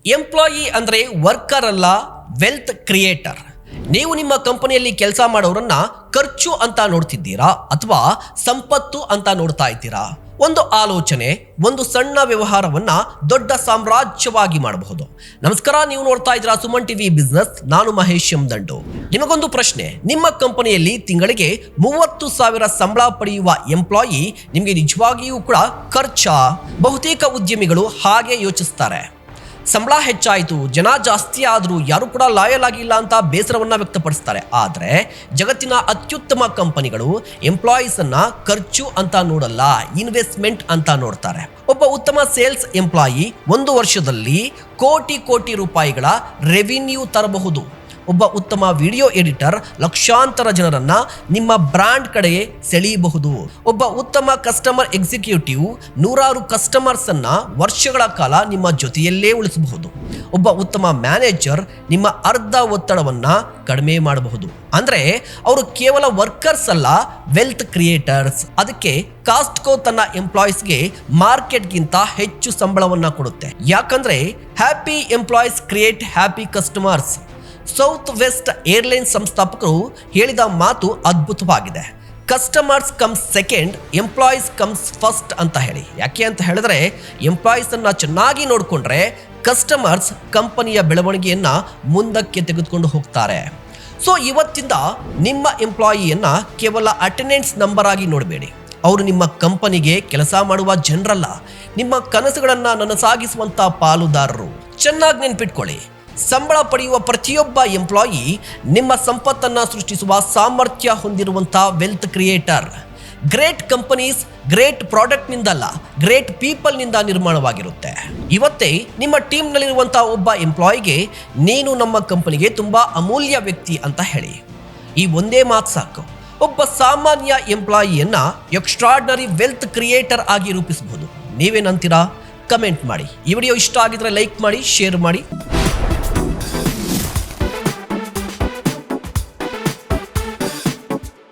Employee ಅಂದರೆ worker ಅಲ್ಲ, wealth creator. ನೀವು ನಿಮ್ಮ ಕಂಪನಿಯಲ್ಲಿ ಕೆಲಸ ಮಾಡೋರನ್ನ ಖರ್ಚು ಅಂತ ನೋಡ್ತಿದ್ದೀರಾ ಅಥವಾ ಸಂಪತ್ತು ಅಂತ ನೋಡ್ತಾ ಇದ್ದೀರಾ? ಒಂದು ಆಲೋಚನೆ ಒಂದು ಸಣ್ಣ ವ್ಯವಹಾರವನ್ನ ದೊಡ್ಡ ಸಾಮ್ರಾಜ್ಯವಾಗಿ ಮಾಡಬಹುದು. ನಮಸ್ಕಾರ, ನೀವು ನೋಡ್ತಾ ಇದ್ದೀರಾ ಸುಮನ್ ಟಿವಿ ಬಿಸ್ನೆಸ್. ನಾನು ಮಹೇಶ್ ಎಂ ದಂಡು. ನಿಮಗೊಂದು ಪ್ರಶ್ನೆ, ನಿಮ್ಮ ಕಂಪನಿಯಲ್ಲಿ ತಿಂಗಳಿಗೆ 30,000 ಸಂಬಳ ಪಡೆಯುವ ಎಂಪ್ಲಾಯಿ ನಿಮಗೆ ನಿಜವಾಗಿಯೂ ಕೂಡ ಖರ್ಚಾ? ಬಹುತೇಕ ಉದ್ಯಮಿಗಳು ಹಾಗೆ ಯೋಚಿಸ್ತಾರೆ. ಸಂಬಳ ಹೆಚ್ಚಾಯಿತು, ಜನ ಜಾಸ್ತಿ ಆದರೂ ಯಾರು ಕೂಡ ಲಾಯಲ್ ಆಗಿಲ್ಲ ಅಂತ ಬೇಸರವನ್ನ ವ್ಯಕ್ತಪಡಿಸ್ತಾರೆ. ಆದರೆ ಜಗತ್ತಿನ ಅತ್ಯುತ್ತಮ ಕಂಪನಿಗಳು ಎಂಪ್ಲಾಯೀಸ್ ಅನ್ನ ಖರ್ಚು ಅಂತ ನೋಡಲ್ಲ, ಇನ್ವೆಸ್ಟ್ಮೆಂಟ್ ಅಂತ ನೋಡ್ತಾರೆ. ಒಬ್ಬ ಉತ್ತಮ ಸೇಲ್ಸ್ ಎಂಪ್ಲಾಯಿ 1 ವರ್ಷದಲ್ಲಿ ಕೋಟಿ ರೂಪಾಯಿಗಳ ರೆವಿನ್ಯೂ ತರಬಹುದು. ಒಬ್ಬ ಉತ್ತಮ ವಿಡಿಯೋ ಎಡಿಟರ್ ಲಕ್ಷಾಂತರ ಜನರನ್ನ ನಿಮ್ಮ ಬ್ರಾಂಡ್ ಕಡೆಗೆ ಸೆಳೆಯಬಹುದು. ಒಬ್ಬ ಉತ್ತಮ ಕಸ್ಟಮರ್ ಎಕ್ಸಿಕ್ಯೂಟಿವ್ 100 ಕಸ್ಟಮರ್ಸ್ ಅನ್ನ ವರ್ಷಗಳ ಕಾಲ ನಿಮ್ಮ ಜೊತೆಯಲ್ಲೇ ಉಳಿಸಬಹುದು. ಒಬ್ಬ ಉತ್ತಮ ಮ್ಯಾನೇಜರ್ ನಿಮ್ಮ ಅರ್ಧ ಒತ್ತಡವನ್ನ ಕಡಿಮೆ ಮಾಡಬಹುದು. ಅಂದ್ರೆ ಅವರು ಕೇವಲ ವರ್ಕರ್ಸ್ ಅಲ್ಲ, ವೆಲ್ತ್ ಕ್ರಿಯೇಟರ್ಸ್. ಅದಕ್ಕೆ ಕಾಸ್ಟ್ಕೋ ತನ್ನ ಎಂಪ್ಲಾಯೀಸ್ಗೆ ಮಾರ್ಕೆಟ್ಗಿಂತ ಹೆಚ್ಚು ಸಂಬಳವನ್ನ ಕೊಡುತ್ತೆ. ಯಾಕಂದ್ರೆ happy employees create happy customers. Southwest Airlines ಸಂಸ್ಥಾಪಕರು ಹೇಳಿದ ಮಾತು ಅದ್ಭುತವಾಗಿದೆ. Customers comes second, employees comes first ಅಂತ ಹೇಳಿ. ಯಾಕೆ ಅಂತ ಹೇಳಿದ್ರೆ ಎಂಪ್ಲಾಯೀಸ್ ಅನ್ನ ಚೆನ್ನಾಗಿ ನೋಡಿಕೊಂಡ್ರೆ ಕಸ್ಟಮರ್ಸ್ ಕಂಪನಿಯ ಬೆಳವಣಿಗೆಯನ್ನ ಮುಂದಕ್ಕೆ ತೆಗೆದುಕೊಂಡು ಹೋಗ್ತಾರೆ. ಸೊ ಇವತ್ತಿಂದ ನಿಮ್ಮ ಎಂಪ್ಲಾಯಿಯನ್ನ ಕೇವಲ ಅಟೆಂಡೆನ್ಸ್ ನಂಬರ್ ಆಗಿ ನೋಡಬೇಡಿ. ಅವರು ನಿಮ್ಮ ಕಂಪನಿಗೆ ಕೆಲಸ ಮಾಡುವ ಜನರಲ್ಲ, ನಿಮ್ಮ ಕನಸುಗಳನ್ನ ನನಸಾಗಿಸುವಂತ ಪಾಲುದಾರರು. ಚೆನ್ನಾಗಿ ನೆನ್ಪಿಟ್ಕೊಳ್ಳಿ, ಸಂಬಳ ಪಡೆಯುವ ಪ್ರತಿಯೊಬ್ಬ ಎಂಪ್ಲಾಯಿ ನಿಮ್ಮ ಸಂಪತ್ತನ್ನ ಸೃಷ್ಟಿಸುವ ಸಾಮರ್ಥ್ಯ ಹೊಂದಿರುವಂತಹ wealth creator. Great companies great product ನಿಂದಲ್ಲ, ಗ್ರೇಟ್ ಪೀಪಲ್ ನಿಂದ ನಿರ್ಮಾಣವಾಗಿರುತ್ತೆ. ಇವತ್ತೇ ನಿಮ್ಮ ಟೀಮ್ ನಲ್ಲಿರುವಂತಹ ಒಬ್ಬ ಎಂಪ್ಲಾಯಿಗೆ ನೀನು ನಮ್ಮ ಕಂಪನಿಗೆ ತುಂಬಾ ಅಮೂಲ್ಯ ವ್ಯಕ್ತಿ ಅಂತ ಹೇಳಿ. ಈ ಒಂದೇ ಮಾತು ಸಾಕು, ಒಬ್ಬ ಸಾಮಾನ್ಯ ಎಂಪ್ಲಾಯಿಯನ್ನ ಎಕ್ಸ್ಟ್ರಾರ್ಡಿನರಿ ವೆಲ್ತ್ ಕ್ರಿಯೇಟರ್ ಆಗಿ ರೂಪಿಸಬಹುದು. ನೀವೇನಂತೀರಾ? ಕಮೆಂಟ್ ಮಾಡಿ. ಈ ವಿಡಿಯೋ ಇಷ್ಟ ಆಗಿದ್ರೆ ಲೈಕ್ ಮಾಡಿ, ಶೇರ್ ಮಾಡಿ.